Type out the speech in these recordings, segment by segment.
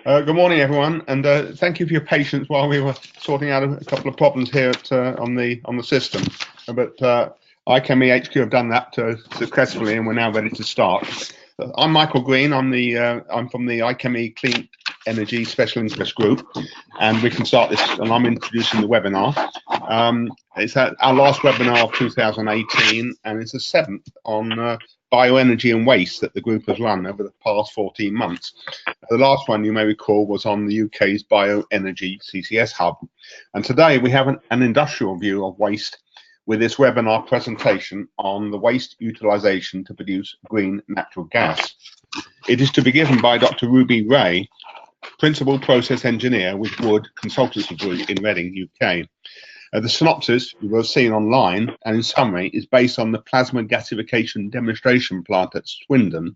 Good morning, everyone, and thank you for your patience while we were sorting out a couple of problems here on the system. But IChemE HQ have done that successfully, and we're now ready to start. I'm Michael Green. I'm from the IChemE Clean Energy Special Interest Group, and we can start this. And I'm introducing the webinar. It's our last webinar of 2018, and it's the 7th on bioenergy and waste that the group has run over the past 14 months. The last one, you may recall, was on the UK's bioenergy CCS hub. And today we have an industrial view of waste with this webinar presentation on the waste utilisation to produce green natural gas. It is to be given by Dr. Ruby Ray, Principal Process Engineer with Wood Consultancy Group in Reading, UK. The synopsis you will have seen online and in summary is based on the plasma gasification demonstration plant at Swindon,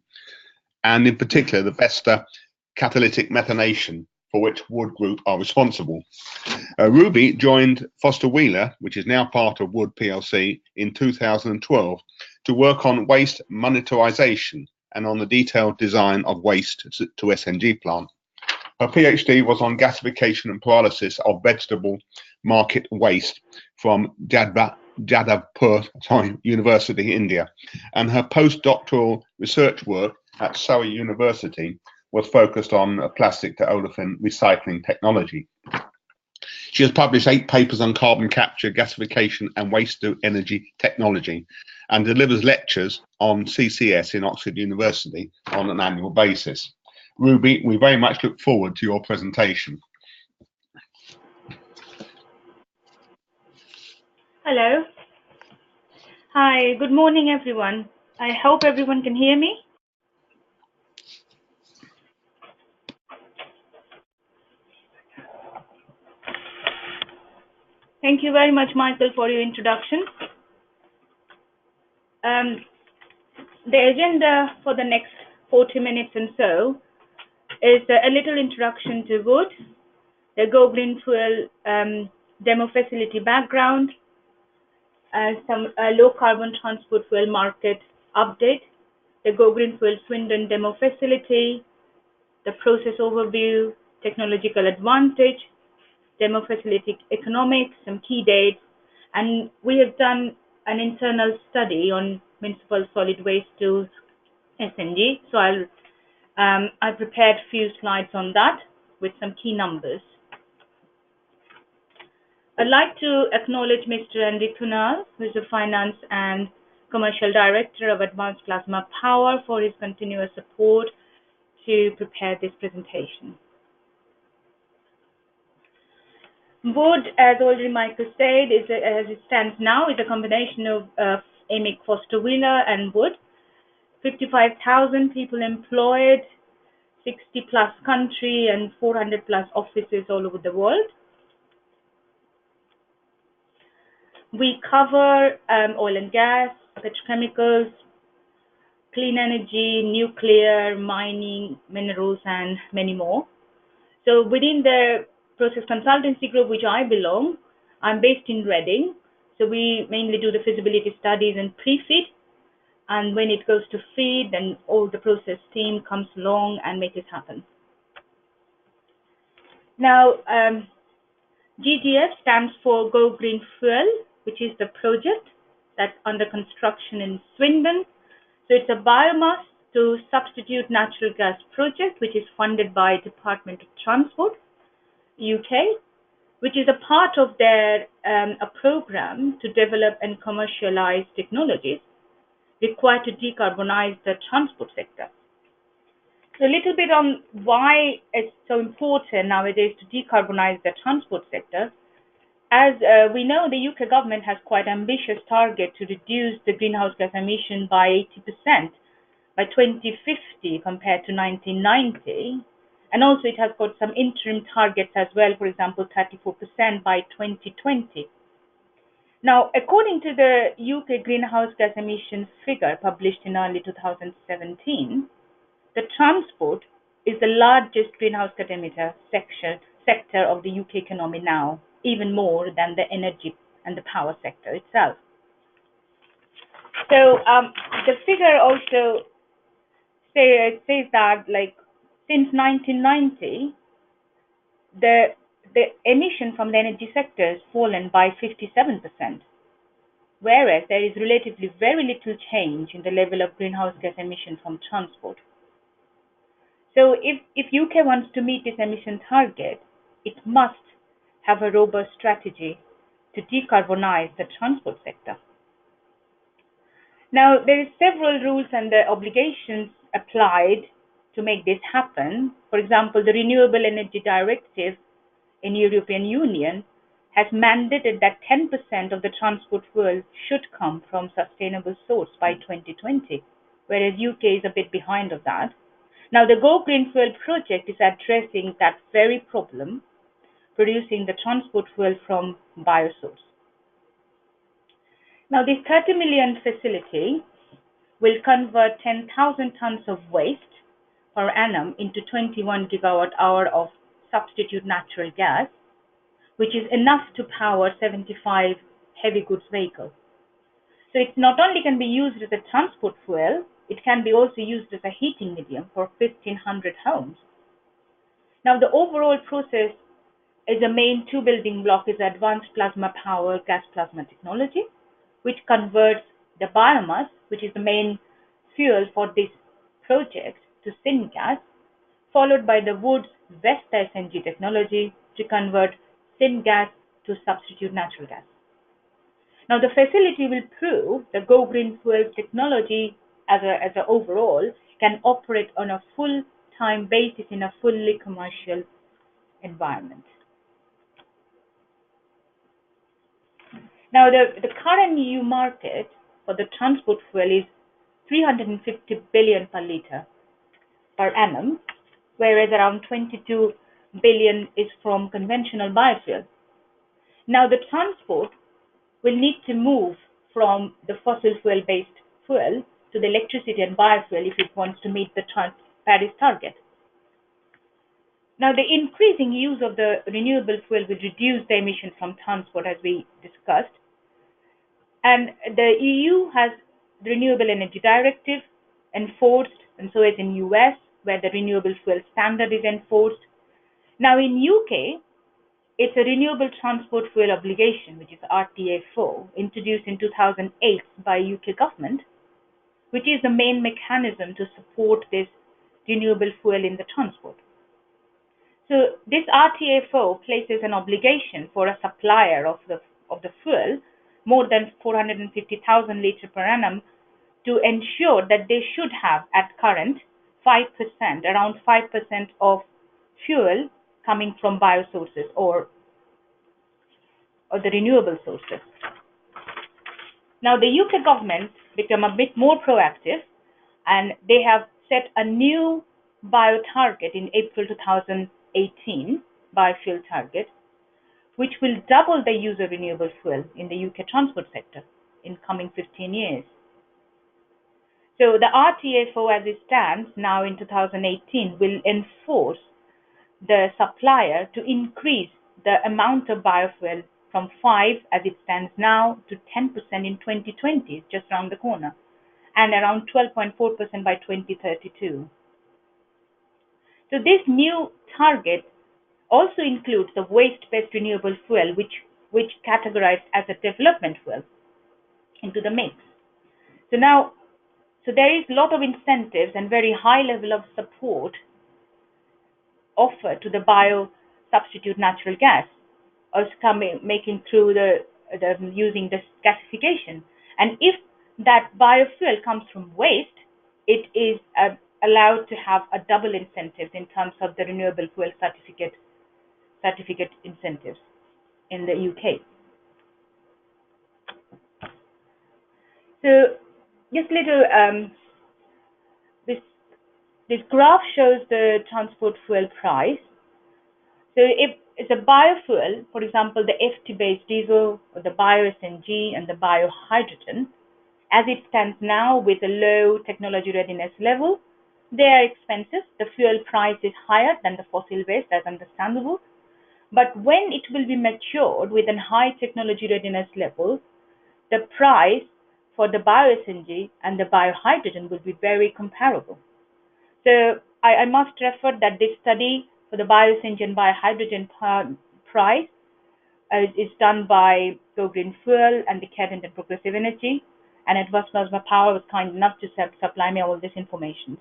and in particular the VESTA catalytic methanation, for which Wood Group are responsible. Ruby joined Foster Wheeler, which is now part of Wood Plc, in 2012 to work on waste monetarisation and on the detailed design of waste to SNG plant. Her PhD was on gasification and pyrolysis of vegetable market waste from Jadavpur University, India, and her postdoctoral research work at Surrey University was focused on plastic to olefin recycling technology. She has published 8 papers on carbon capture, gasification and waste to energy technology, and delivers lectures on CCS in Oxford University on an annual basis. Ruby, we very much look forward to your presentation. Hello. Hi, good morning, everyone. I hope everyone can hear me. Thank you very much, Michael, for your introduction. The agenda for the next 40 minutes and so is a little introduction to Wood, the Go Green Fuel demo facility background, some low carbon transport fuel market update, the Go Green Fuel Swindon demo facility, the process overview, technological advantage, demo facility economics, some key dates, and we have done an internal study on municipal solid waste to SNG. So I prepared a few slides on that with some key numbers. I'd like to acknowledge Mr. Andy Kunal, who is the Finance and Commercial Director of Advanced Plasma Power, for his continuous support to prepare this presentation. Wood, as already Michael said, as it stands now, is a combination of AMIC, Foster Wheeler and Wood. 55,000 people employed, 60 plus country and 400 plus offices all over the world. We cover oil and gas, petrochemicals, clean energy, nuclear, mining, minerals, and many more. So within the process consultancy group, which I belong, I'm based in Reading. So we mainly do the feasibility studies and pre-feed. And when it goes to feed, then all the process team comes along and make it happen. Now, GGF stands for Go Green Fuel, which is the project that's under construction in Swindon. So it's a biomass to substitute natural gas project, which is funded by Department of Transport, UK, which is a part of their a program to develop and commercialize technologies required to decarbonize the transport sector. So a little bit on why it's so important nowadays to decarbonize the transport sector. As we know, the UK government has quite ambitious target to reduce the greenhouse gas emission by 80% by 2050 compared to 1990. And also it has got some interim targets as well, for example, 34% by 2020. Now, according to the UK greenhouse gas emissions figure published in early 2017, the transport is the largest greenhouse gas emitter sector of the UK economy now, even more than the energy and the power sector itself. So the figure also says that like since 1990, the emission from the energy sector has fallen by 57%, whereas there is relatively very little change in the level of greenhouse gas emission from transport. So if UK wants to meet this emission target, it must have a robust strategy to decarbonize the transport sector. Now, there is several rules and the obligations applied to make this happen. For example, the Renewable Energy Directive in European Union has mandated that 10% of the transport fuel should come from sustainable source by 2020, whereas UK is a bit behind of that. Now, the Go Green Fuel project is addressing that very problem, producing the transport fuel from biosource. Now, this 30 million facility will convert 10,000 tons of waste per annum into 21 gigawatt hour of substitute natural gas, which is enough to power 75 heavy goods vehicles. So it not only can be used as a transport fuel, it can be also used as a heating medium for 1,500 homes. Now, the overall process is the main two building block is advanced plasma power gas plasma technology, which converts the biomass, which is the main fuel for this project, to syngas, followed by the Wood's VESTA SNG technology to convert syngas to substitute natural gas. Now, the facility will prove the Go Green Fuel technology as a overall can operate on a full-time basis in a fully commercial environment. Now, the current EU market for the transport fuel is 350 billion per litre per annum, whereas around 22 billion is from conventional biofuel. Now, the transport will need to move from the fossil fuel-based fuel to the electricity and biofuel if it wants to meet the Paris target. Now, the increasing use of the renewable fuel will reduce the emission from transport, as we discussed. And the EU has the Renewable Energy Directive enforced, and so is in US, where the renewable fuel standard is enforced. Now, in UK, it's a renewable transport fuel obligation, which is RTA4, introduced in 2008 by UK government, which is the main mechanism to support this renewable fuel in the transport. So this RTA4 places an obligation for a supplier of the fuel, more than 450,000 litres per annum, to ensure that they should have at current 5%, around 5% of fuel coming from biosources or the renewable sources. Now, the UK government became a bit more proactive, and they have set a new bio target in April 2018, biofuel target, which will double the use of renewable fuel in the UK transport sector in coming 15 years. So the RTA4 as it stands now in 2018 will enforce the supplier to increase the amount of biofuel from 5 as it stands now to 10% in 2020, just around the corner, and around 12.4% by 2032. So this new target also includes the waste-based renewable fuel, which categorized as a development fuel, into the mix. So there is a lot of incentives and very high level of support offered to the bio substitute natural gas, also making through using the gasification. And if that biofuel comes from waste, it is allowed to have a double incentive in terms of the renewable fuel certificate incentives in the UK. So just little this graph shows the transport fuel price. So if it's a biofuel, for example, the FT-based diesel or the bio-SNG and the biohydrogen, as it stands now with a low technology readiness level, they are expensive. The fuel price is higher than the fossil-based, that's understandable. But when it will be matured with a high technology readiness level, the price for the bio-SNG and the biohydrogen will be very comparable. So I must refer that this study for the bio-CNG and biohydrogen price is done by Go Green Fuel and the Cadent and Progressive Energy, and Advanced Plasma Power was kind enough to supply me all this information.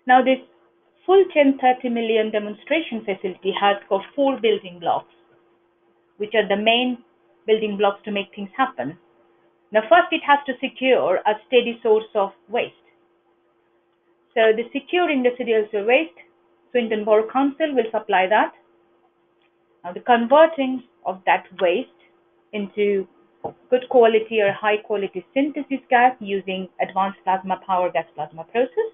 Now, this full chain 30 million demonstration facility has got 4 building blocks, which are the main building blocks to make things happen. Now, first, it has to secure a steady source of waste. So, the securing residual waste, Swindon Borough Council will supply that. Now, the converting of that waste into good quality or high quality synthesis gas using advanced plasma power gas plasma process.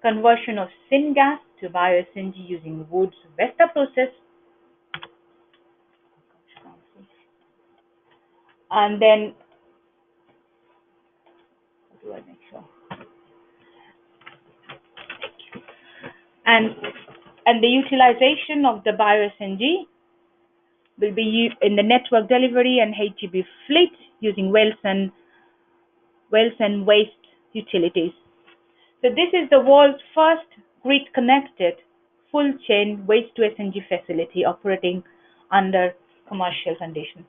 Conversion of Syngas to bio-CNG using Wood's VESTA process. And then, how do I make sure? And the utilization of the bio-CNG will be in the network delivery and HGB fleet using wells and waste utilities. So this is the world's first grid-connected full-chain waste-to-SNG facility operating under commercial conditions.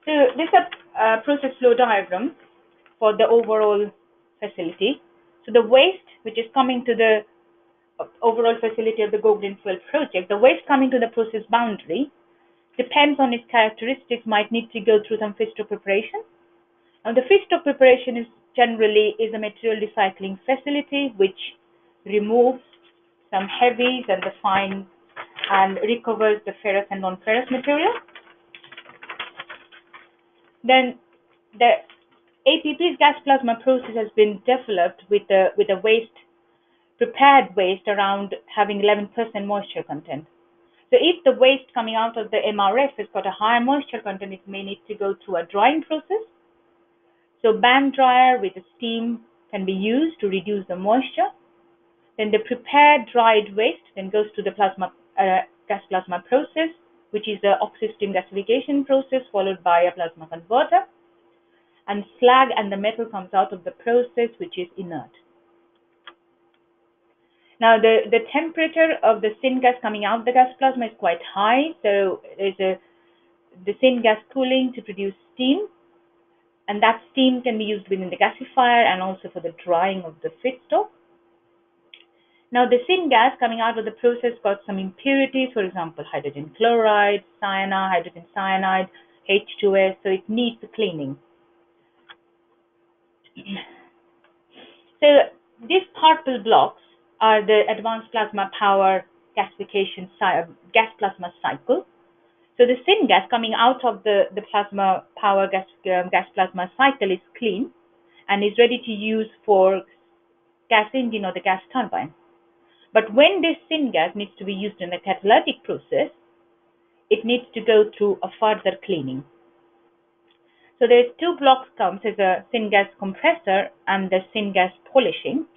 So this is a process flow diagram for the overall facility. So the waste, which is coming to the overall facility of the Go Green Fuel project, the waste coming to the process boundary depends on its characteristics, might need to go through some feedstock preparation. Now, the feedstock preparation is generally a material recycling facility which removes some heavies and the fine and recovers the ferrous and non-ferrous material. Then the APP's gas plasma process has been developed with a waste, prepared waste around having 11% moisture content. So if the waste coming out of the MRF has got a higher moisture content, it may need to go through a drying process. So band dryer with a steam can be used to reduce the moisture. Then the prepared dried waste then goes to the gas plasma process, which is the oxy-steam gasification process followed by a plasma converter. And slag and the metal comes out of the process, which is inert. Now, the temperature of the syngas coming out of the gas plasma is quite high, so there's the syngas cooling to produce steam, and that steam can be used within the gasifier and also for the drying of the feedstock. Now, the syngas coming out of the process got some impurities, for example, hydrogen chloride, cyanide, hydrogen cyanide, H2S, so it needs a cleaning. So these purple blocks are the advanced plasma power gasification gas plasma cycle. So the syngas coming out of the plasma power gas plasma cycle is clean and is ready to use for gas engine or the gas turbine. But when this syngas needs to be used in the catalytic process, it needs to go through a further cleaning. So there's 2 blocks comes as a syngas compressor and the syngas polishing.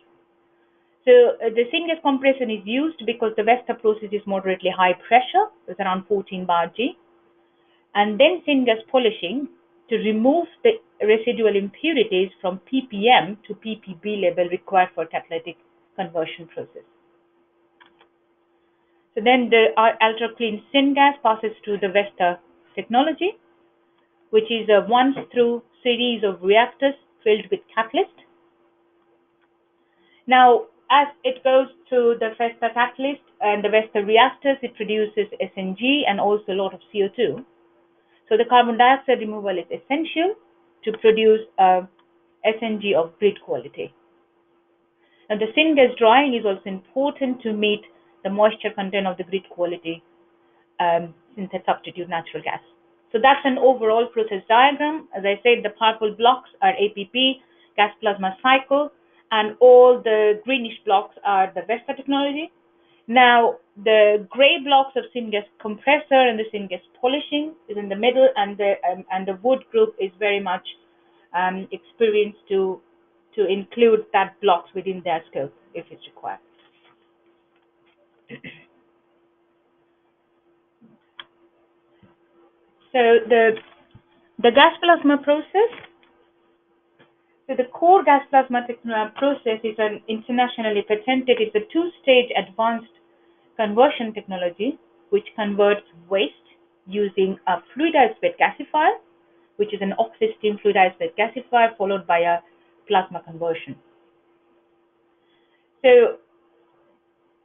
So the syngas compression is used because the VESTA process is moderately high pressure, it's around 14 bar G, and then syngas polishing to remove the residual impurities from ppm to ppb level required for catalytic conversion process. So then the ultra clean syngas passes through the VESTA technology, which is a once-through series of reactors filled with catalyst. Now, as it goes to the VESTA catalyst and the VESTA reactors, it produces SNG and also a lot of CO2. So the carbon dioxide removal is essential to produce SNG of grid quality. Now, the syngas drying is also important to meet the moisture content of the grid quality synthetic substitute natural gas. So that's an overall process diagram. As I said, the purple blocks are APP, gas plasma cycle, and all the greenish blocks are the VESTA technology. Now, the gray blocks of syngas compressor and the syngas polishing is in the middle, and the Wood group is very much experienced to include that blocks within their scope if it's required. So the gas plasma process. So the core gas plasma process is an internationally patented. It's a two-stage advanced conversion technology which converts waste using a fluidized bed gasifier, which is an oxy-steam fluidized bed gasifier followed by a plasma conversion. So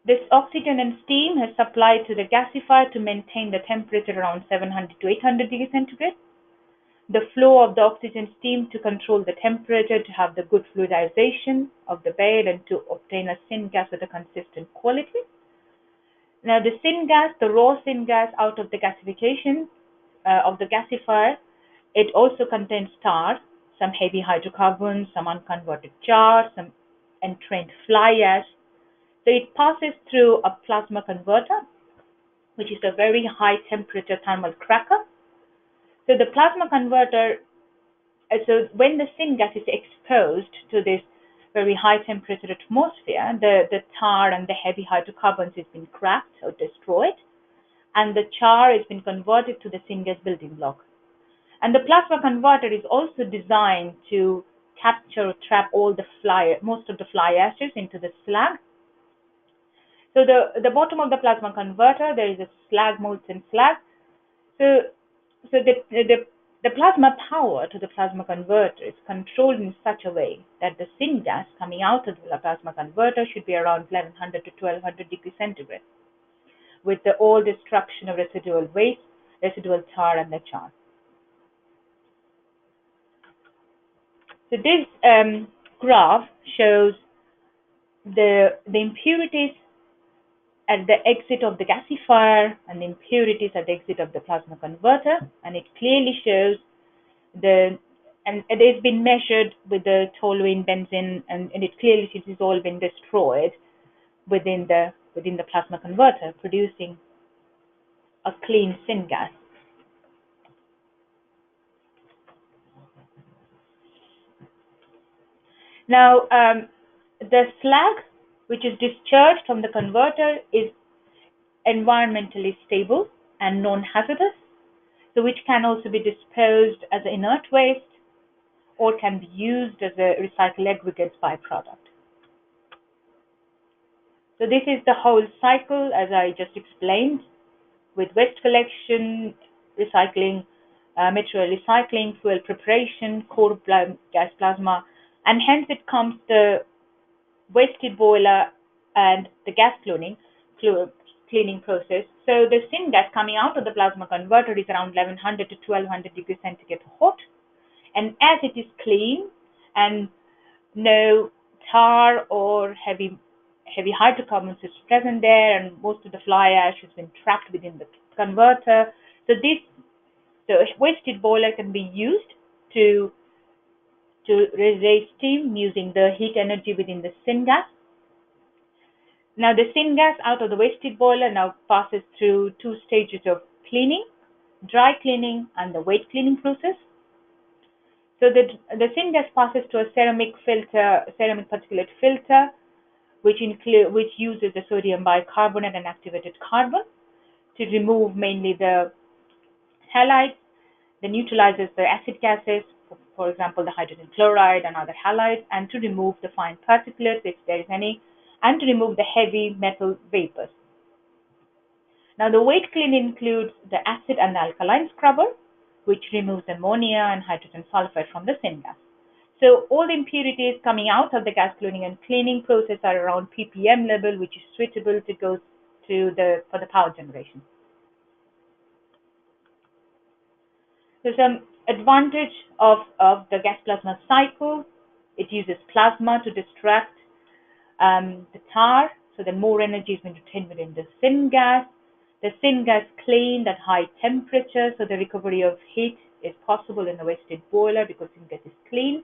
this oxygen and steam is supplied to the gasifier to maintain the temperature around 700 to 800 degrees centigrade. The flow of the oxygen steam to control the temperature, to have the good fluidization of the bed and to obtain a syngas with a consistent quality. Now the syngas, the raw syngas out of the gasification of the gasifier, it also contains tar, some heavy hydrocarbons, some unconverted char, some entrained fly ash. So it passes through a plasma converter, which is a very high temperature thermal cracker. So the plasma converter, so when the syngas is exposed to this very high temperature atmosphere, the tar and the heavy hydrocarbons has been cracked or destroyed, and the char has been converted to the syngas building block. And the plasma converter is also designed to capture or trap all the most of the fly ashes into the slag. So the bottom of the plasma converter, there is a slag, molten slag. So the plasma power to the plasma converter is controlled in such a way that the syngas coming out of the plasma converter should be around 1100 to 1200 degrees centigrade, with all destruction of residual waste, residual tar, and the char. So this graph shows the impurities at the exit of the gasifier and the impurities at the exit of the plasma converter, and it clearly shows and it has been measured with the toluene, benzene, and it clearly shows it's all been destroyed within the plasma converter, producing a clean syngas. Now, the slag, which is discharged from the converter, is environmentally stable and non-hazardous, so which can also be disposed as inert waste or can be used as a recycled aggregates byproduct. So this is the whole cycle, as I just explained, with waste collection, recycling, material recycling, fuel preparation, core gas plasma, and hence it comes the wasted boiler and the gas cleaning process. So the syngas coming out of the plasma converter is around 1100 to 1200 degrees centigrade hot, and as it is clean and no tar or heavy hydrocarbons is present there, and most of the fly ash has been trapped within the converter, so the wasted boiler can be used to raise steam using the heat energy within the syngas. Now the syngas out of the wasted boiler now passes through two stages of cleaning, dry cleaning and the wet cleaning process. So the syngas passes to a ceramic particulate filter, which uses the sodium bicarbonate and activated carbon to remove mainly the halides, then neutralizes the acid gases, for example, the hydrogen chloride and other halides, and to remove the fine particulates, if there is any, and to remove the heavy metal vapors. Now, the wet clean includes the acid and the alkaline scrubber, which removes ammonia and hydrogen sulfide from the syngas. So all the impurities coming out of the gas cleaning and cleaning process are around ppm level, which is suitable to go for the power generation. So some advantage of the gas plasma cycle: it uses plasma to distract the tar, so the more energy is being retained within the syngas. The syngas cleaned at high temperature, so the recovery of heat is possible in the wasted boiler because syngas is clean.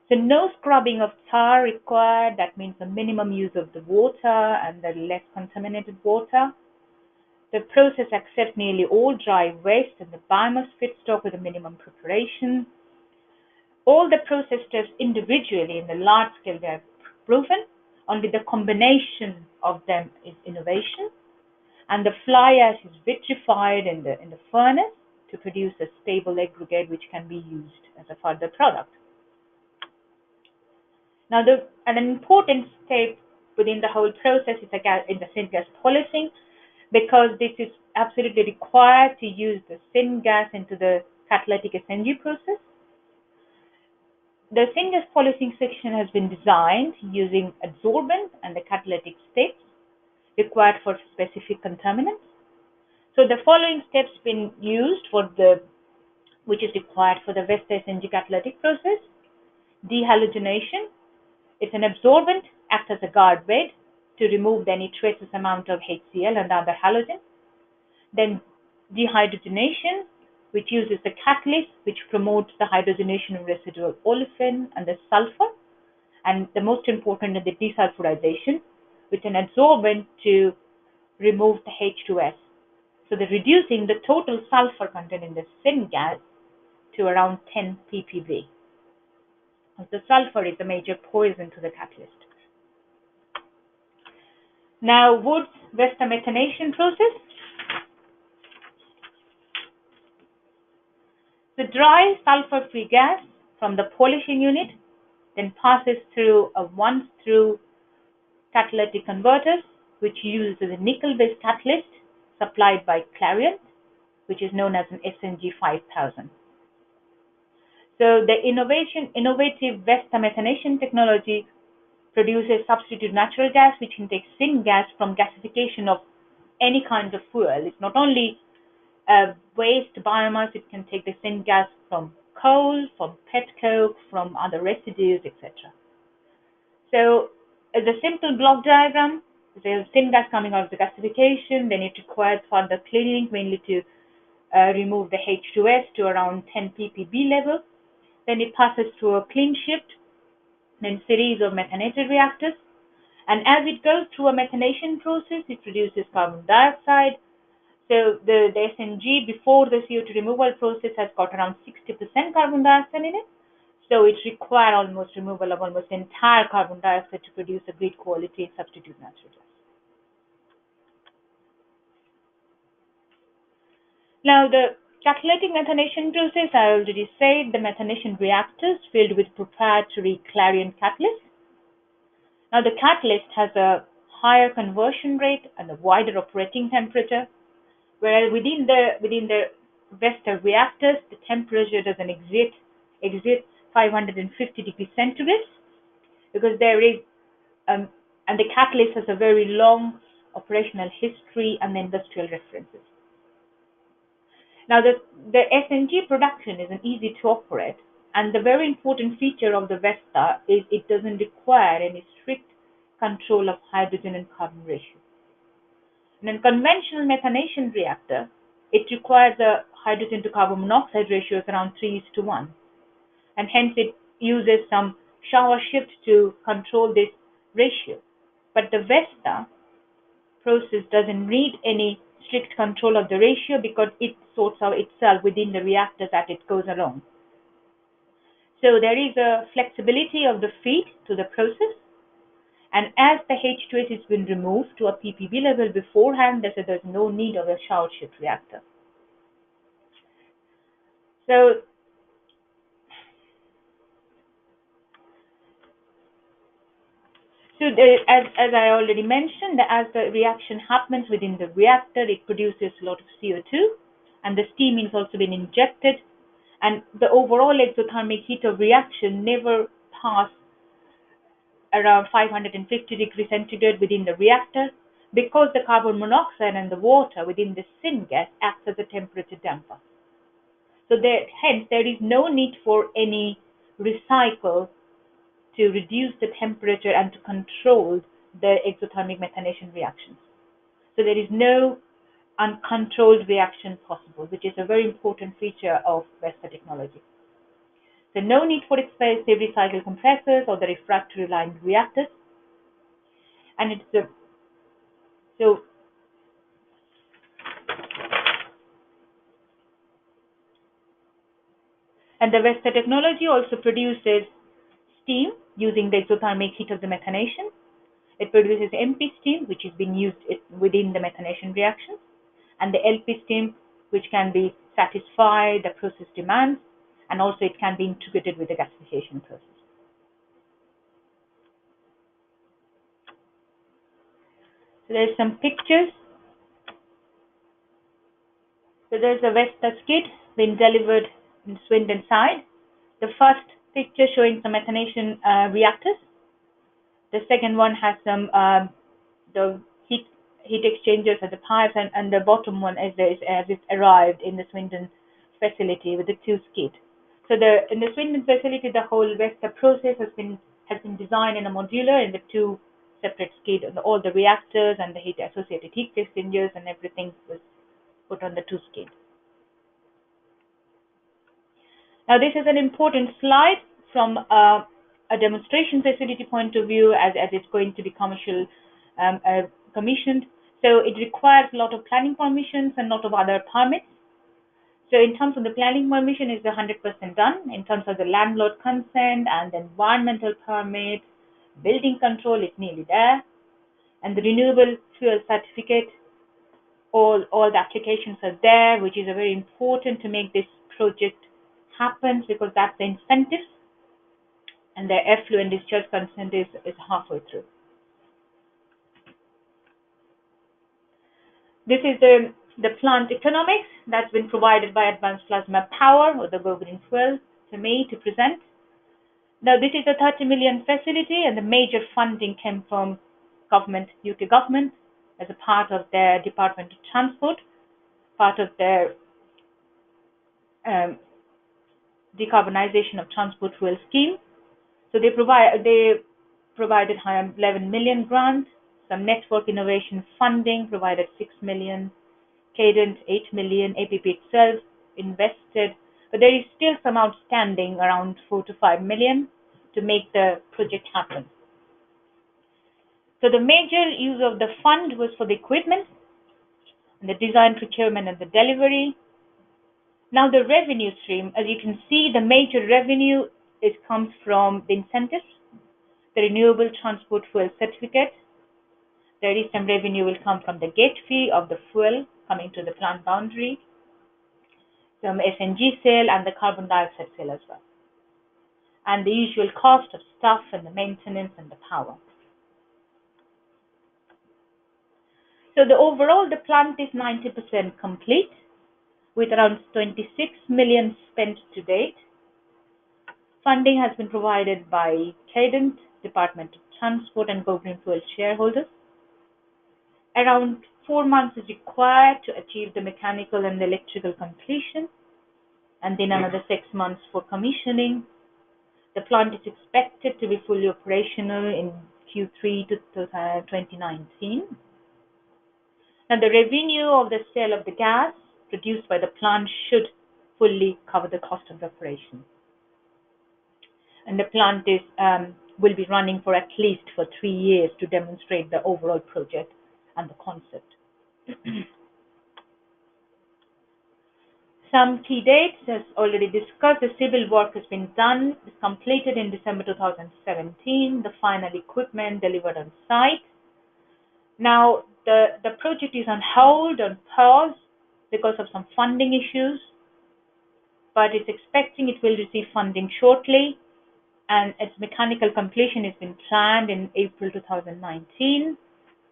So no scrubbing of tar required. That means the minimum use of the water and the less contaminated water. The process accepts nearly all dry waste and the biomass feedstock with a minimum preparation. All the process steps individually in the large scale, they are proven. Only the combination of them is innovation. And the fly ash is vitrified in the furnace to produce a stable aggregate which can be used as a further product. Now, an important step within the whole process is the syngas polishing, because this is absolutely required to use the syngas into the catalytic SNG process. The syngas polishing section has been designed using adsorbent and the catalytic steps required for specific contaminants. So the following steps been used which is required for the VESTA SNG catalytic process. Dehalogenation. It's an absorbent, acts as a guard bed to remove any traces amount of HCl and other halogen. Then dehydrogenation, which uses the catalyst which promotes the hydrogenation of residual olefin and the sulfur. And the most important is the desulfurization, with an adsorbent to remove the H2S. So they're reducing the total sulfur content in the syngas to around 10 ppb. The sulfur is a major poison to the catalyst. Now, Wood's VESTA methanation process. The dry sulfur-free gas from the polishing unit then passes through a once-through catalytic converters, which uses a nickel-based catalyst supplied by Clariant, which is known as an SNG 5000. So the innovative VESTA methanation technology produces substitute natural gas, which can take syngas from gasification of any kind of fuel. It's not only waste biomass, it can take the syngas from coal, from petcoke, from other residues, etc. So as a simple block diagram, there's syngas coming out of the gasification, then it requires further cleaning, mainly to remove the H2S to around 10 ppb level. Then it passes through a clean shift, then series of methanated reactors. And as it goes through a methanation process, it produces carbon dioxide. So the SNG before the CO2 removal process has got around 60% carbon dioxide in it. So it requires almost removal of almost entire carbon dioxide to produce a great quality substitute natural gas. Now, the catalytic methanation process, I already said, the methanation reactors filled with proprietary Clariant catalyst. Now, the catalyst has a higher conversion rate and a wider operating temperature, whereas within the VESTA reactors, the temperature doesn't exceed 550 degrees centigrade, because there is, and the catalyst has a very long operational history and industrial references. Now, the SNG production is easy to operate, and the very important feature of the VESTA is it doesn't require any strict control of hydrogen and carbon ratio. In a conventional methanation reactor, it requires a hydrogen to carbon monoxide ratio of around 3:1, and hence it uses some shower shift to control this ratio. But the VESTA process doesn't need any strict control of the ratio, because it sorts out itself within the reactors as it goes along. So there is a flexibility of the feed to the process, and as the H2S has been removed to a ppb level beforehand, there's no need of a shower shift reactor. So as I already mentioned, as the reaction happens within the reactor, it produces a lot of CO2, and the steam is also been injected, and the overall exothermic heat of reaction never passes around 550 degrees centigrade within the reactor, because the carbon monoxide and the water within the syngas acts as a temperature damper. So hence there is no need for any recycle to reduce the temperature and to control the exothermic methanation reactions. So there is no uncontrolled reaction possible, which is a very important feature of VESTA technology. So no need for expensive recycle compressors or the refractory lined reactors. And and the VESTA technology also produces steam using the exothermic heat of the methanation. It produces MP steam, which is being used within the methanation reaction, and the LP steam, which can be satisfy the process demands, and also it can be integrated with the gasification process. So there's some pictures. So there's a VESTA skid being delivered in Swindon side. The first picture showing some methanation reactors. The second one has some the heat exchangers at the pipes, and the bottom one is as it arrived in the Swindon facility with the 2 skids. So in the Swindon facility, the whole VESTA process has been designed in a modular in the 2 separate skids, and all the reactors and the associated heat exchangers and everything was put on the 2 skids. Now this is an important slide from a demonstration facility point of view, as it's going to be commercial commissioned. So it requires a lot of planning permissions and a lot of other permits. So in terms of the planning permission, is 100% done. In terms of the landlord consent and the environmental permit, building control is nearly there, and the renewable fuel certificate, all the applications are there, which is very important to make this project happen, because that's the incentive, and the effluent discharge consent is halfway through. This is the plant economics that's been provided by Advanced Plasma Power, or the Go Green Fuel, to me to present. Now this is a 30 million facility, and the major funding came from government, UK government, as a part of their Department of Transport, part of their decarbonisation of transport fuel scheme. So they provided 11 million grant, some network innovation funding provided 6 million, Cadent 8 million, APP itself invested, but there is still some outstanding, around 4 to 5 million, to make the project happen. So the major use of the fund was for the equipment, and the design, procurement, and the delivery. Now the revenue stream, as you can see, the major revenue comes from the incentives, the renewable transport fuel certificate. There is some revenue will come from the gate fee of the fuel coming to the plant boundary, some SNG sale, and the carbon dioxide sale as well, and the usual cost of staff and the maintenance and the power. So overall, the plant is 90% complete, with around 26 million spent to date. Funding has been provided by Cadent, Department of Transport, and Go Green Fuel shareholders. Around 4 months is required to achieve the mechanical and the electrical completion, and then another 6 months for commissioning. The plant is expected to be fully operational in Q3 2019. Now, the revenue of the sale of the gas produced by the plant should fully cover the cost of the operation. And the plant will be running for at least 3 years to demonstrate the overall project and the concept. Some key dates, as already discussed, the civil work has been done, it's completed in December 2017, the final equipment delivered on site. Now, the project is on hold, on pause, because of some funding issues, but it's expecting it will receive funding shortly, and its mechanical completion has been planned in April 2019,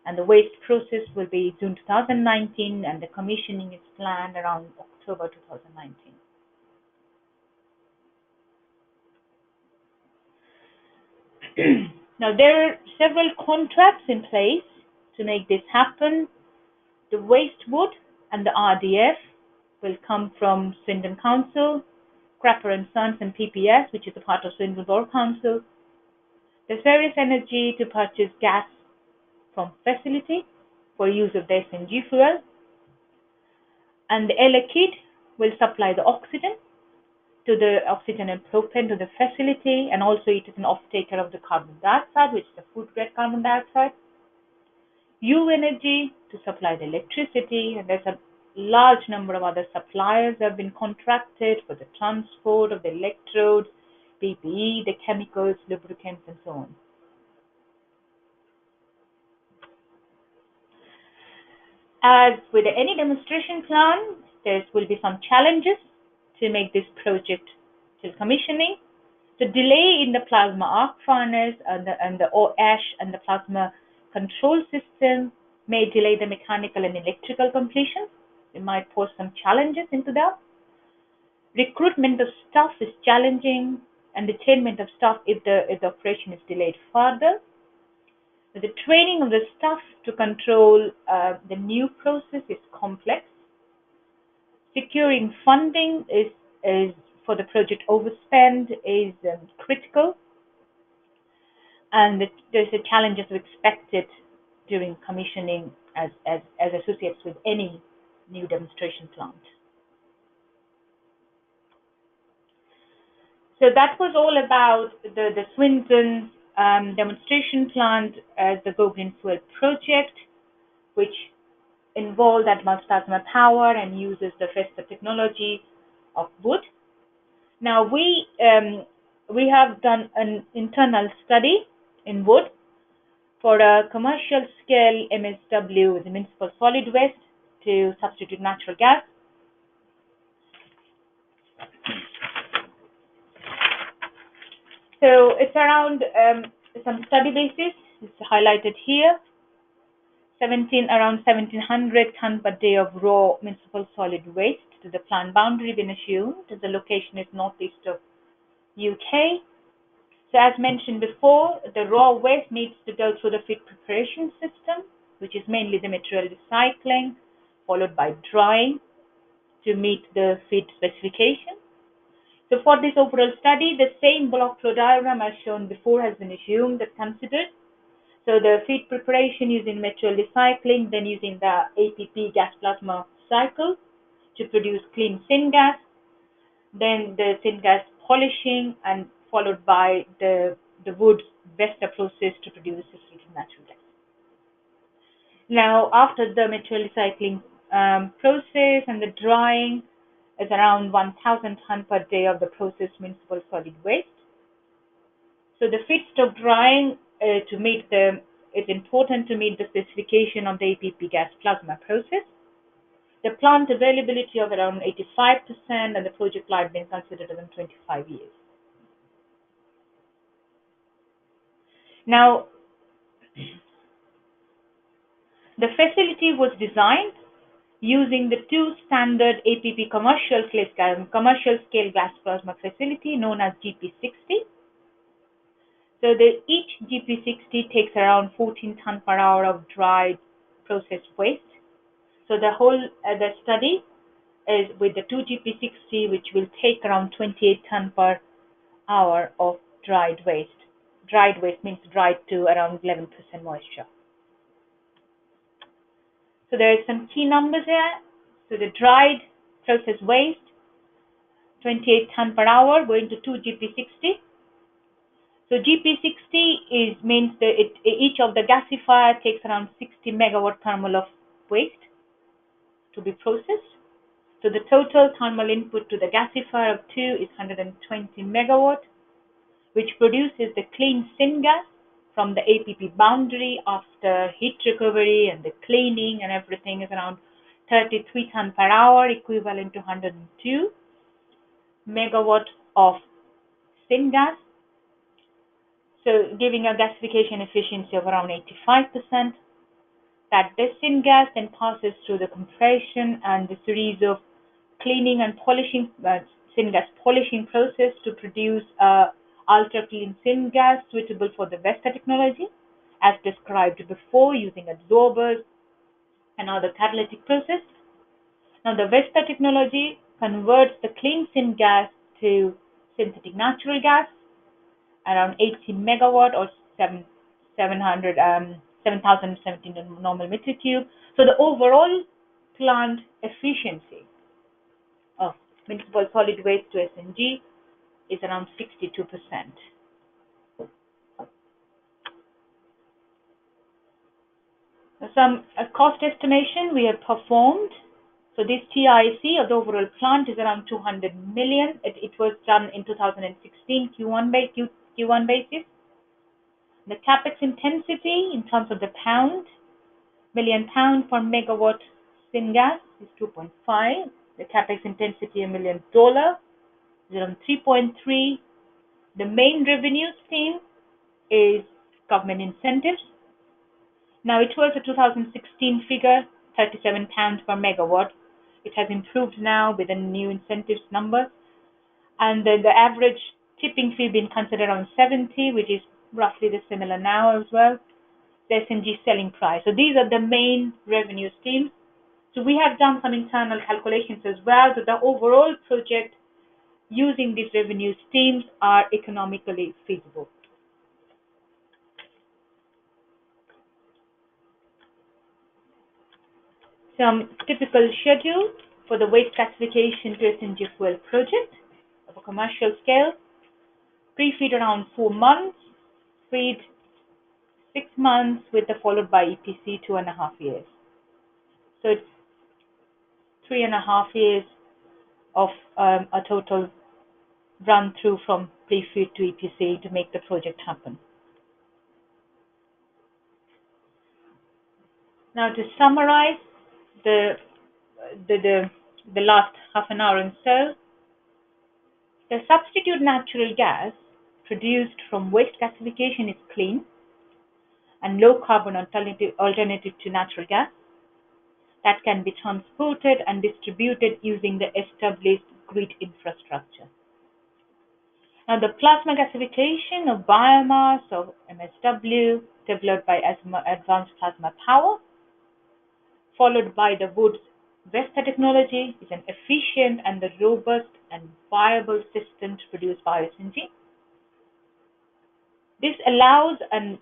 and the waste process will be June 2019, and the commissioning is planned around October 2019. Now, there are several contracts in place to make this happen. The waste wood and the RDF will come from Swindon Council, Crapper and Sons and PPS, which is a part of Swindon Borough Council. There's various energy to purchase gas from facility for use of the SNG fuel. And the Air Liquide will supply the oxygen and propane to the facility, and also it is an off-taker of the carbon dioxide, which is the food-grade carbon dioxide. U Energy to supply the electricity, and there's a large number of other suppliers that have been contracted for the transport of the electrodes, PPE, the chemicals, lubricants, and so on. As with any demonstration plan, there will be some challenges to make this project till commissioning. The delay in the plasma arc furnace and the ash and the plasma control system may delay the mechanical and electrical completion. It might pose some challenges into that. Recruitment of staff is challenging, and the attainment of staff if the operation is delayed further. The training of the staff to control the new process is complex. Securing funding is for the project overspend is critical, and there's a challenges expected during commissioning as associates with any new demonstration plant. So that was all about the Swindon demonstration plant as the Go Green Fuel project, which involved advanced plasma power and uses the VESTA technology of wood. Now we have done an internal study in wood for a commercial scale MSW with municipal solid waste to substitute natural gas. So it's around some study basis. It's highlighted here. Around 1,700 tons per day of raw municipal solid waste to the plant boundary been assumed. The location is northeast of UK. So as mentioned before, the raw waste needs to go through the feed preparation system, which is mainly the material recycling, followed by drying to meet the feed specification. So for this overall study, the same block flow diagram as shown before has been assumed and considered. So the feed preparation using material recycling, then using the APP Gasplasma cycle to produce clean syngas, then the syngas polishing, and followed by the wood VESTA process to produce natural gas. Now, after the material recycling process and the drying is around 1,000 tons per day of the processed municipal solid waste. So the feedstock drying is important to meet the specification of the APP gas plasma process. The plant availability of around 85% and the project life being considered around 25 years. Now, the facility was designed using the two standard APP commercial scale gas plasma facility known as GP60. So each GP60 takes around 14 tons per hour of dried processed waste. So the whole the study is with the two GP60, which will take around 28 tons per hour of dried waste. Dried waste means dried to around 11% moisture. So there are some key numbers here. So the dried processed waste, 28 tons per hour going to two GP60. So GP60 means that each of the gasifier takes around 60 megawatt thermal of waste to be processed. So the total thermal input to the gasifier of 2 is 120 megawatt, which produces the clean syngas from the APP boundary after heat recovery and the cleaning and everything is around 33 tons per hour, equivalent to 102 megawatt of syngas. So giving a gasification efficiency of around 85%. That this syngas then passes through the compression and the series of cleaning and polishing syngas polishing process to produce ultra clean syngas suitable for the VESTA technology, as described before, using absorbers and other catalytic process. Now the VESTA technology converts the clean syngas to synthetic natural gas around 80 megawatt or 7,017 normal meter cube. So the overall plant efficiency of municipal solid waste to SNG is around 62%. Some cost estimation we have performed. So this TIC of the overall plant is around 200 million. It was done in 2016 Q1 basis. The capex intensity in terms of the million pound per megawatt syngas is 2.5. the capex intensity $1 million is around 3.3. The main revenue stream is government incentives. Now, it was a 2016 figure, £37 per megawatt. It has improved now with the new incentives numbers. And the average tipping fee being considered around 70, which is roughly the similar now as well. The SNG selling price. So these are the main revenue streams. So we have done some internal calculations as well. So the overall project using these revenue streams are economically feasible. Some typical schedule for the waste gasification to SNG fuel project of a commercial scale. Pre-feed around 4 months, feed 6 months, with the followed by EPC 2.5 years. So it's 3.5 years of a total run through from pre-feed to EPC to make the project happen. Now, to summarize the last half an hour and so, the substitute natural gas produced from waste gasification is clean and low carbon alternative to natural gas that can be transported and distributed using the established grid infrastructure. Now, the plasma gasification of biomass of MSW developed by Advanced Plasma Power, followed by the Wood's VESTA technology, is an efficient and the robust and viable system to produce bio-SNG. This allows a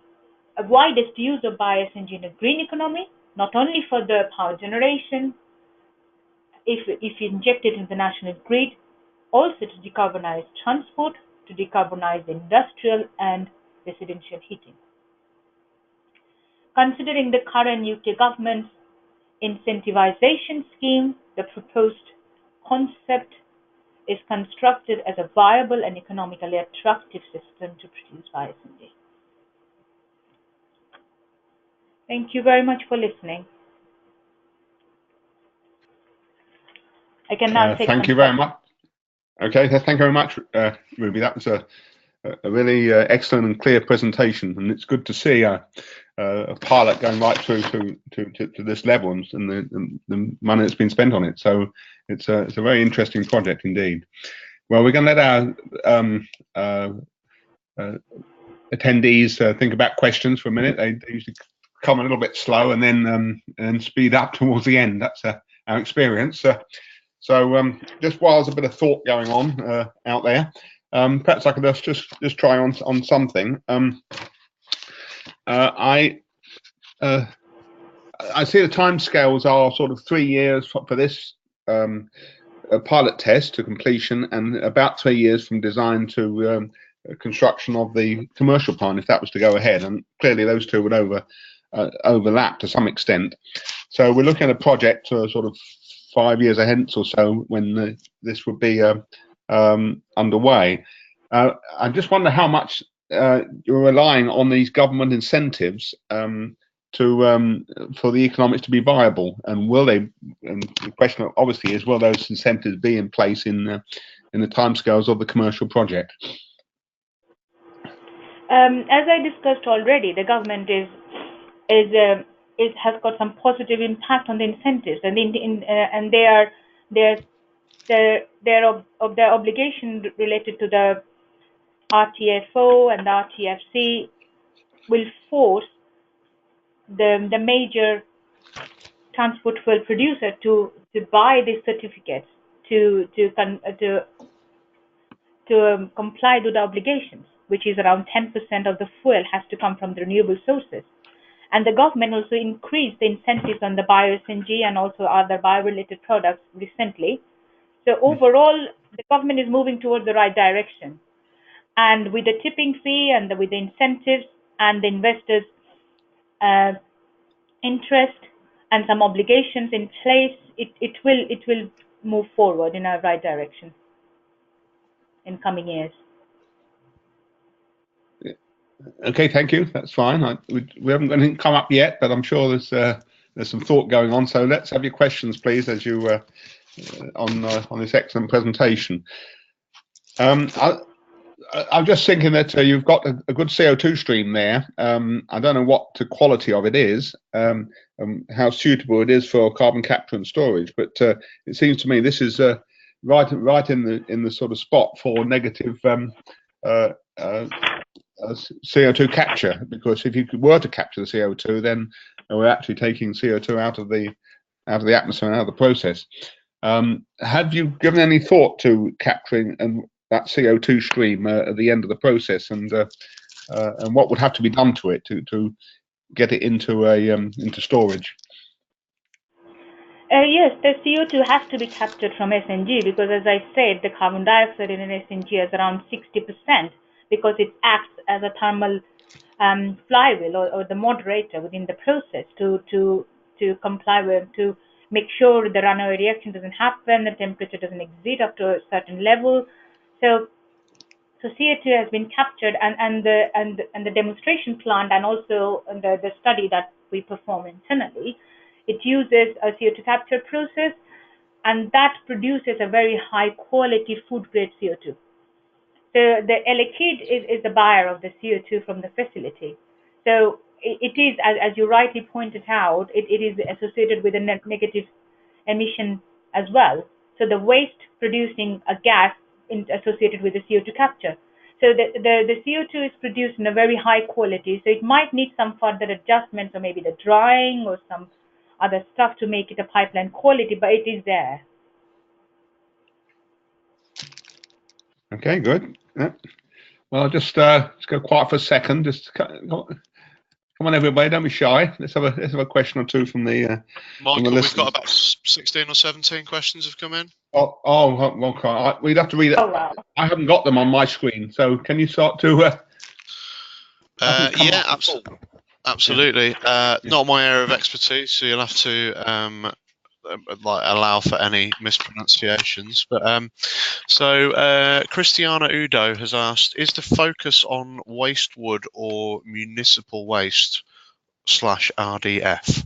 widest use of bio-SNG in a green economy, not only for the power generation, if injected into the national grid, also to decarbonize transport, to decarbonize industrial and residential heating. Considering the current UK government's incentivization scheme, the proposed concept is constructed as a viable and economically attractive system to produce bio-SNG. Thank you very much for listening. I can now take thank you very much. Okay, thank you very much, Ruby. That was a really excellent and clear presentation, and it's good to see a pilot going right through to this level and the money that's been spent on it. So it's a very interesting project indeed. Well, we're going to let our attendees think about questions for a minute. They usually come a little bit slow and then speed up towards the end. That's our experience. So just while there's a bit of thought going on out there, perhaps I could just try on something. I see the timescales are sort of 3 years for this pilot test to completion, and about 3 years from design to construction of the commercial plant, if that was to go ahead. And clearly those two would overlap to some extent. So we're looking at a project sort of 5 years ahead or so when this would be underway. I just wonder how much you're relying on these government incentives for the economics to be viable, and will they? And the question obviously is, will those incentives be in place in the timescales of the commercial project? As I discussed already, the government has got some positive impact on the incentives, and their obligation related to the RTFO and the RTFC will force the major transport fuel producer to buy these certificates to comply with the obligations, which is around 10% of the fuel has to come from the renewable sources. And the government also increased the incentives on the bio-SNG and also other bio-related products recently. So overall, the government is moving towards the right direction. And with the tipping fee and with the incentives and the investors' interest and some obligations in place, it will move forward in a right direction in coming years. Okay, thank you. That's fine. We haven't got anything come up yet, but I'm sure there's there's some thought going on. So let's have your questions, please, as you on this excellent presentation. I'm just thinking that you've got a good CO2 stream there. I don't know what the quality of it is, how suitable it is for carbon capture and storage, but it seems to me this is right in the sort of spot for negative CO2 capture, because if you were to capture the CO2, then we're actually taking CO2 out of the atmosphere and out of the process. Have you given any thought to capturing that CO2 stream at the end of the process, and what would have to be done to it to get it into storage? Yes, the CO2 has to be captured from SNG, because, as I said, the carbon dioxide in an SNG is around 60%, because it acts as a thermal flywheel or the moderator within the process to comply with, to make sure the runaway reaction doesn't happen, the temperature doesn't exceed up to a certain level. So CO2 has been captured, and the demonstration plant, and also the study that we perform internally, it uses a CO2 capture process, and that produces a very high quality food grade CO2. So the Air Liquide is the buyer of the CO2 from the facility. So it is, as you rightly pointed out, it is associated with a negative emission as well. So the waste producing a gas associated with the CO2 capture. So the CO2 is produced in a very high quality. So it might need some further adjustments, or maybe the drying or some other stuff to make it a pipeline quality, but it is there. Okay, good. Yeah. Well, I'll just go quiet for a second. Just come on, everybody, don't be shy. Let's have a question or two from the Michael, we've got about 16 or 17 questions have come in. Okay. We'd have to read it. Oh, wow. I haven't got them on my screen, so can you start to? Yeah, absolutely. Not my area of expertise, so you'll have to allow for any mispronunciations. But Christiana Udo has asked: is the focus on waste wood or municipal waste /RDF?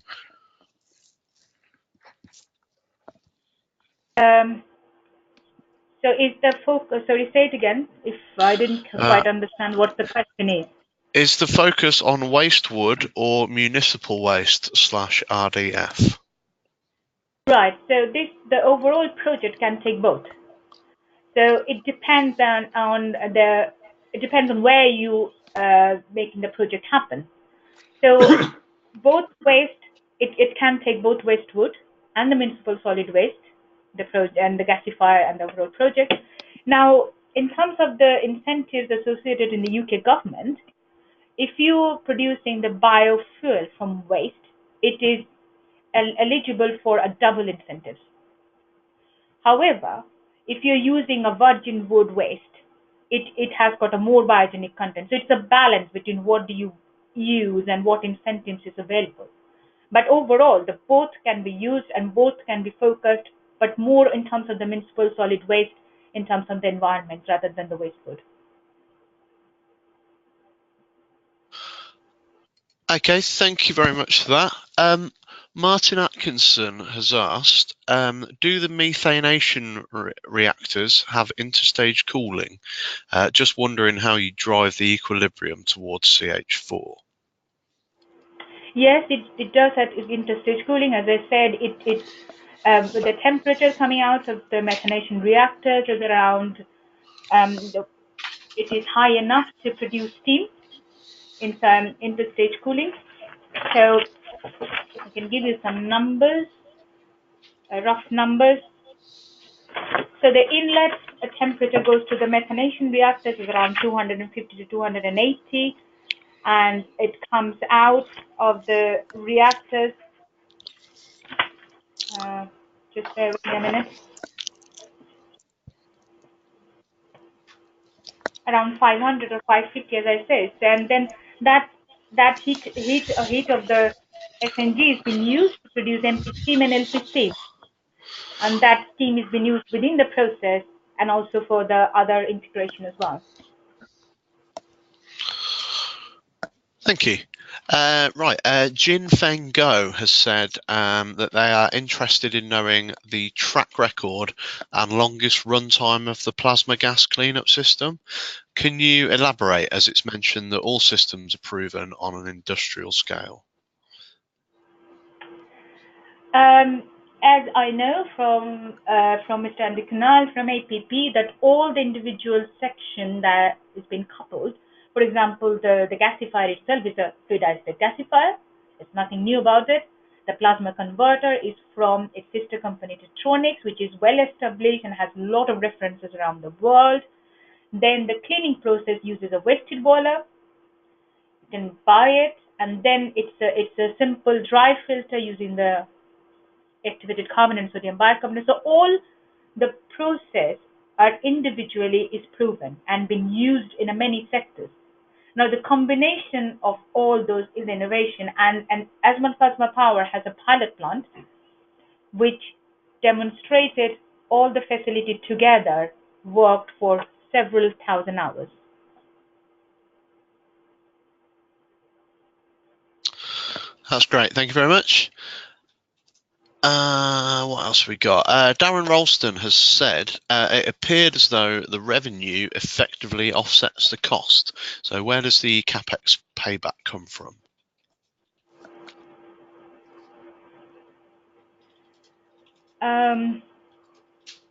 So is the focus, sorry, say it again, if I didn't quite understand what the question is. Is the focus on waste wood or municipal waste /RDF? Right, so the overall project can take both. So it depends on where you making the project happen. So both waste, it can take both waste wood and the municipal solid waste, and the gasifier and the overall project. Now, in terms of the incentives associated in the UK government, if you're producing the biofuel from waste, it is eligible for a double incentive. However, if you're using a virgin wood waste, it has got a more biogenic content. So it's a balance between what do you use and what incentives is available. But overall, the both can be used and both can be focused, but more in terms of the municipal solid waste, in terms of the environment, rather than the waste wood. Okay, thank you very much for that. Martin Atkinson has asked, do the methanation reactors have interstage cooling? Just wondering how you drive the equilibrium towards CH4. Yes, it does have interstage cooling. As I said, with the temperature coming out of the methanation reactors is around, it is high enough to produce steam in some interstage cooling. So I can give you some numbers, rough numbers. So the inlet temperature goes to the methanation reactors is around 250 to 280, and it comes out of the reactors. Just bear with me a minute. Around 500 or 550, as I say. And then that heat of the SNG is being used to produce MP steam and LP steam, and that steam is being used within the process and also for the other integration as well. Thank you. Jin Feng Go has said that they are interested in knowing the track record and longest runtime of the plasma gas cleanup system. Can you elaborate, as it's mentioned that all systems are proven on an industrial scale? As I know from Mr. Andy Canal from APP, that all the individual section that has been coupled, for example, the gasifier itself is a fluidized gasifier. There's nothing new about it. The plasma converter is from its sister company Tetronics, which is well established and has a lot of references around the world. Then the cleaning process uses a wasted boiler. You can buy it, and then it's a simple dry filter using the activated carbon and sodium bicarbonate. So all the process are individually is proven and been used in many sectors. Now the combination of all those is innovation, and Asman Plasma Power has a pilot plant which demonstrated all the facility together worked for several thousand hours. That's great. Thank you very much. What else have we got? Darren Ralston has said it appeared as though the revenue effectively offsets the cost. So where does the capex payback come from?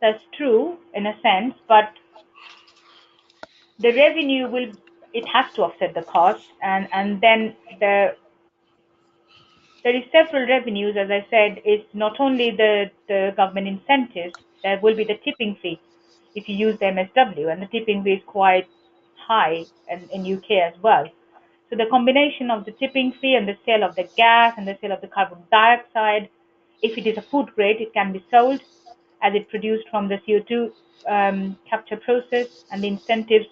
That's true in a sense, but the revenue it has to offset the cost, and then there is several revenues. As I said, it's not only the government incentives. There will be the tipping fee if you use the MSW, and the tipping fee is quite high in UK as well. So the combination of the tipping fee and the sale of the gas and the sale of the carbon dioxide, if it is a food grade, it can be sold as it produced from the CO2 capture process, and the incentives.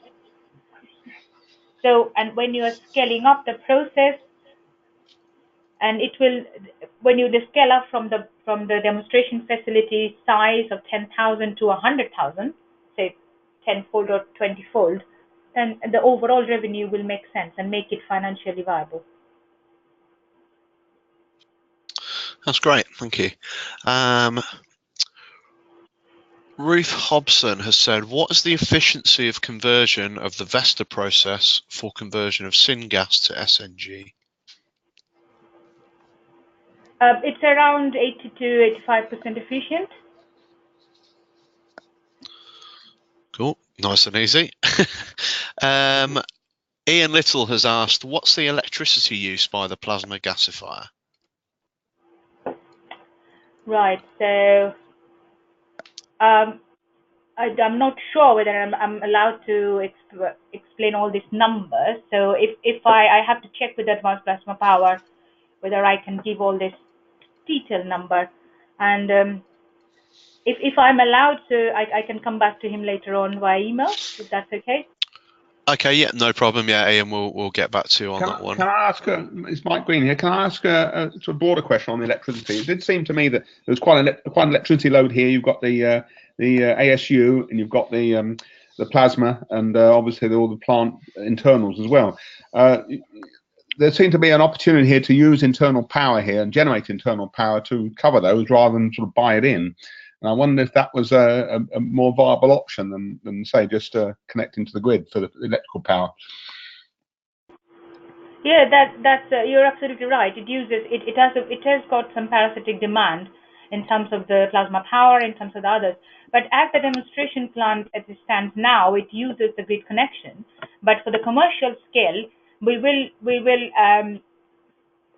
So, and when you are scaling up the process, and it will, when you scale up from the demonstration facility size of 10,000 to 100,000, say 10-fold or 20-fold, then the overall revenue will make sense and make it financially viable. That's great, thank you. Ruth Hobson has said, what is the efficiency of conversion of the VESTA process for conversion of syngas to SNG? It's around 80 to 85% efficient. Cool, nice and easy. Ian Little has asked, what's the electricity use by the plasma gasifier? Right, so I'm not sure whether I'm allowed to explain all these numbers. So if I have to check with Advanced Plasma Power whether I can give all this detailed number, and if I'm allowed to, I can come back to him later on via email, if that's okay. Okay, yeah, no problem. Yeah, Ian, we'll get back to you on that one. Can I ask, it's Mike Green here, can I ask a sort of broader question on the electricity? It did seem to me that there's quite an electricity load here. You've got the ASU, and you've got the plasma, and obviously all the plant internals as well. There seemed to be an opportunity here to use internal power here and generate internal power to cover those rather than sort of buy it in. And I wonder if that was a more viable option than say just connecting to the grid for the electrical power. Yeah, that's you're absolutely right. It has got some parasitic demand in terms of the plasma power, in terms of the others. But as the demonstration plant as it stands now, it uses the grid connection. But for the commercial scale, we will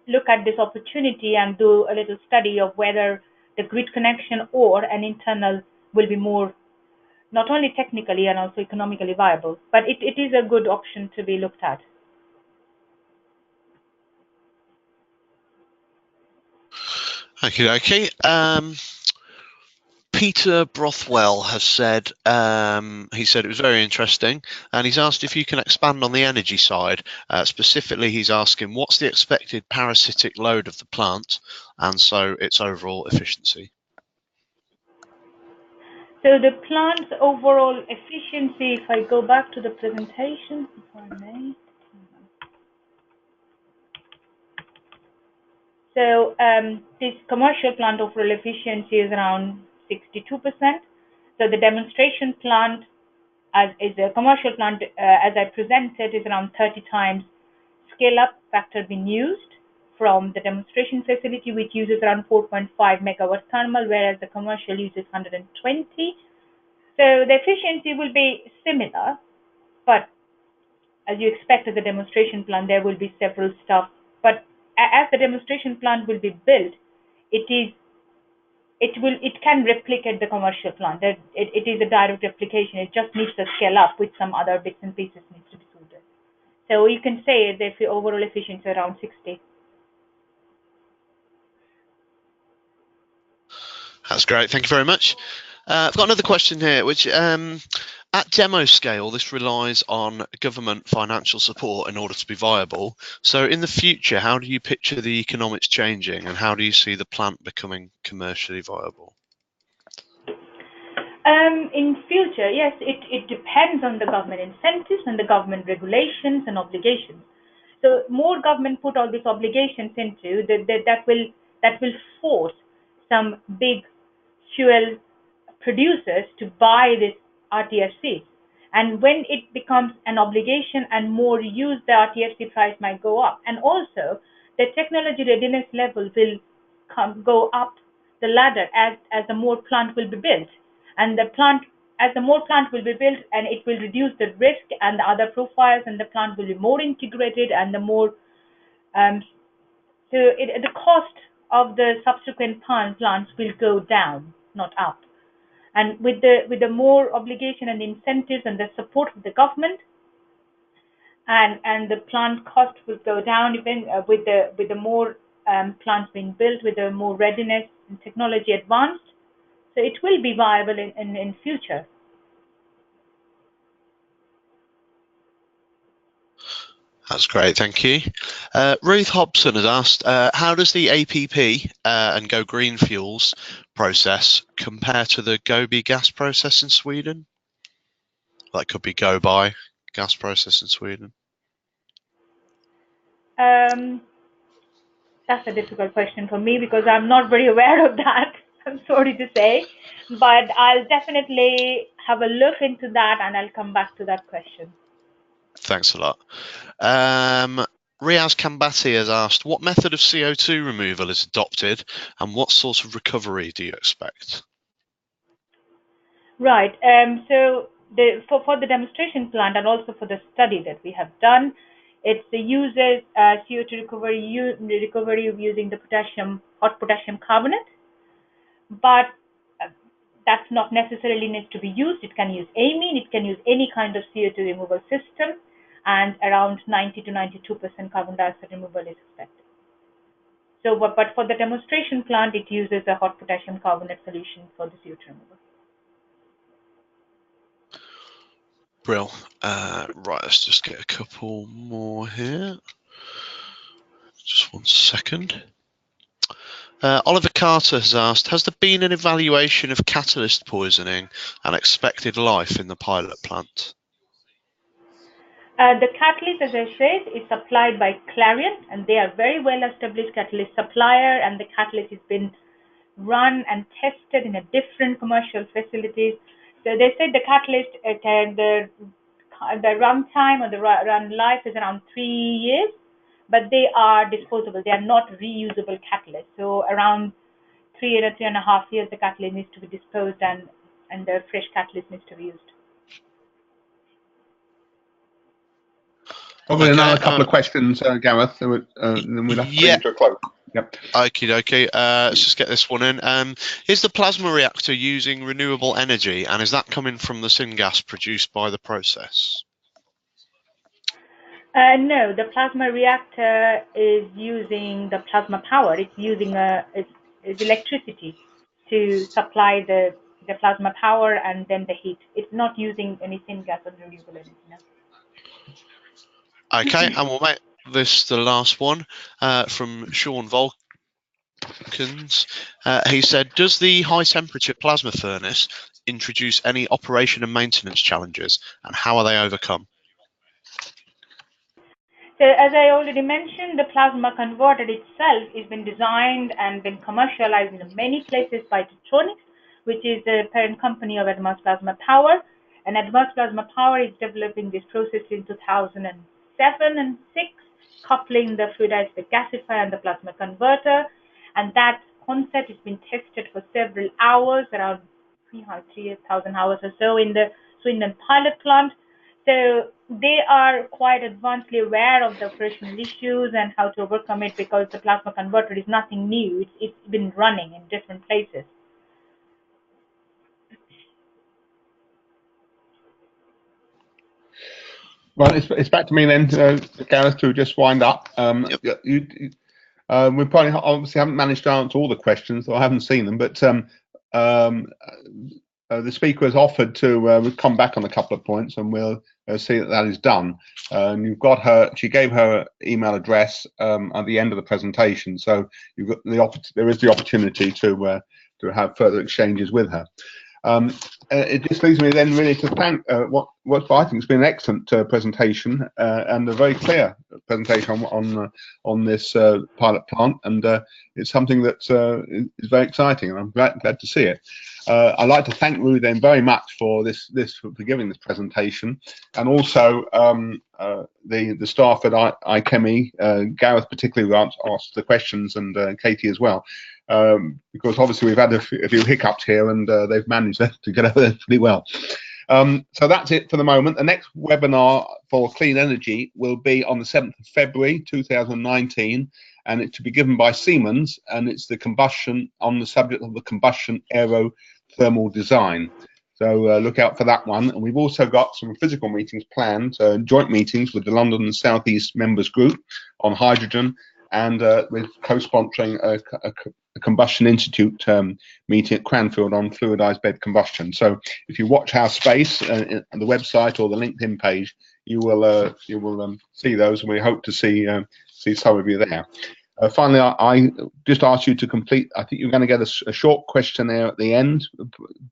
look at this opportunity and do a little study of whether the grid connection or an internal will be more, not only technically and also economically viable, but it is a good option to be looked at. Okay. Peter Brothwell has said, he said it was very interesting, and he's asked if you can expand on the energy side. Specifically, he's asking what's the expected parasitic load of the plant, and so its overall efficiency. So the plant's overall efficiency, if I go back to the presentation, if I may. So this commercial plant overall efficiency is around 62%. So the demonstration plant as is a commercial plant, as I presented, is around 30 times scale-up factor being used from the demonstration facility, which uses around 4.5 megawatt thermal, whereas the commercial uses 120. So the efficiency will be similar, but as you expect at the demonstration plant, there will be several stuff. But as the demonstration plant will be built, it can replicate the commercial plant. It is a direct replication. It just needs to scale up with some other bits and pieces needs to be suited. So you can say that the overall efficiency is around 60. That's great. Thank you very much. I've got another question here, which at demo scale, this relies on government financial support in order to be viable. So in the future, how do you picture the economics changing, and how do you see the plant becoming commercially viable? In future, yes, it depends on the government incentives and the government regulations and obligations. So more government put all these obligations into that will force some big fuel producers to buy this RTFC. And when it becomes an obligation and more use, the RTFC price might go up. And also the technology readiness level will go up the ladder as the more plant will be built. And as the more plant will be built, and it will reduce the risk and the other profiles, and the plant will be more integrated, and the more the cost of the subsequent plants will go down, not up. And with the more obligation and incentives and the support of the government, and the plant cost will go down even with the more plants being built, with the more readiness and technology advanced. So it will be viable in future. That's great, thank you. Ruth Hobson has asked, how does the APP and Go Green fuels process compare to the Gobi gas process in Sweden? That could be Go By gas process in Sweden. That's a difficult question for me because I'm not very aware of that. I'm sorry to say, but I'll definitely have a look into that and I'll come back to that question. Thanks a lot. Riaz Kambati has asked, what method of CO2 removal is adopted and what sort of recovery do you expect? Right. So for the demonstration plant and also for the study that we have done, it uses CO2 recovery using the hot potassium carbonate, but that's not necessarily needs to be used. It can use amine, it can use any kind of CO2 removal system, and around 90 to 92% carbon dioxide removal is expected. So, but for the demonstration plant, it uses a hot potassium carbonate solution for the CO2 removal. Brill. Right, let's just get a couple more here. Just 1 second. Oliver Carter has asked, has there been an evaluation of catalyst poisoning and expected life in the pilot plant? The catalyst, as I said, is supplied by Clarion, and they are very well established catalyst supplier, and the catalyst has been run and tested in a different commercial facilities. So they said the catalyst, the run time or the run life is around 3 years, but they are disposable. They are not reusable catalysts. So around 3.5 years, the catalyst needs to be disposed, and the fresh catalyst needs to be used. Probably another couple of questions, Gareth, then we'll have to bring it to a close. Yep. Okay. Let's just get this one in. Is the plasma reactor using renewable energy, and is that coming from the syngas produced by the process? No, the plasma reactor is using the plasma power. It's using it's electricity to supply the plasma power and then the heat. It's not using any syngas or renewable energy. No. Okay, and we'll make this the last one from Sean Volkins. He said, does the high temperature plasma furnace introduce any operation and maintenance challenges, and how are they overcome? So as I already mentioned, the plasma converter itself has been designed and been commercialized in many places by Tetronics, which is the parent company of Advanced Plasma Power. And Advanced Plasma Power is developing this process in 2007 and 6, coupling the fluidized gasifier and the plasma converter. And that concept has been tested for several hours, around 3,000 hours or so, in the Swindon pilot plant. So they are quite advancedly aware of the operational issues and how to overcome it, because the plasma converter is nothing new. It's been running in different places. Well, it's back to me then, Gareth, to just wind up. Yep. We probably obviously haven't managed to answer all the questions, or I haven't seen them, but the speaker has offered to come back on a couple of points, and we'll see that is done. You've got her. She gave her email address at the end of the presentation, so you've got there is the opportunity to have further exchanges with her. It just leaves me then really to thank what I think has been an excellent presentation and a very clear presentation on this pilot plant, and it's something that is very exciting, and I'm glad to see it. I'd like to thank Ruth then very much for for giving this presentation, and also the staff at IChemE, Gareth particularly, who asked the questions, and Katie as well. Because obviously we've had a few hiccups here, and they've managed to get over there pretty well. So that's it for the moment. The next webinar for clean energy will be on the 7th of February 2019, and it's to be given by Siemens, and it's on the subject of the combustion aerothermal design. So look out for that one. And we've also got some physical meetings planned, joint meetings with the London and South East Members Group on hydrogen, and with co-sponsoring a Combustion Institute meeting at Cranfield on fluidized bed combustion. So if you watch our space on the website or the LinkedIn page, you will see those, and we hope to see some of you there. Finally, I just asked you to complete. I think you're going to get a short questionnaire at the end,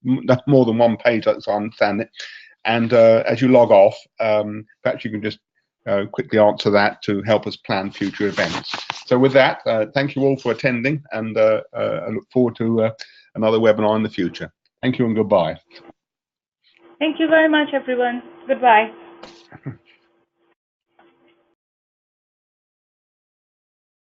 not more than one page, as I understand it. And as you log off, perhaps you can just quickly answer that to help us plan future events. So with that, thank you all for attending, and I look forward to another webinar in the future. Thank you and goodbye. Thank you very much, everyone. Goodbye.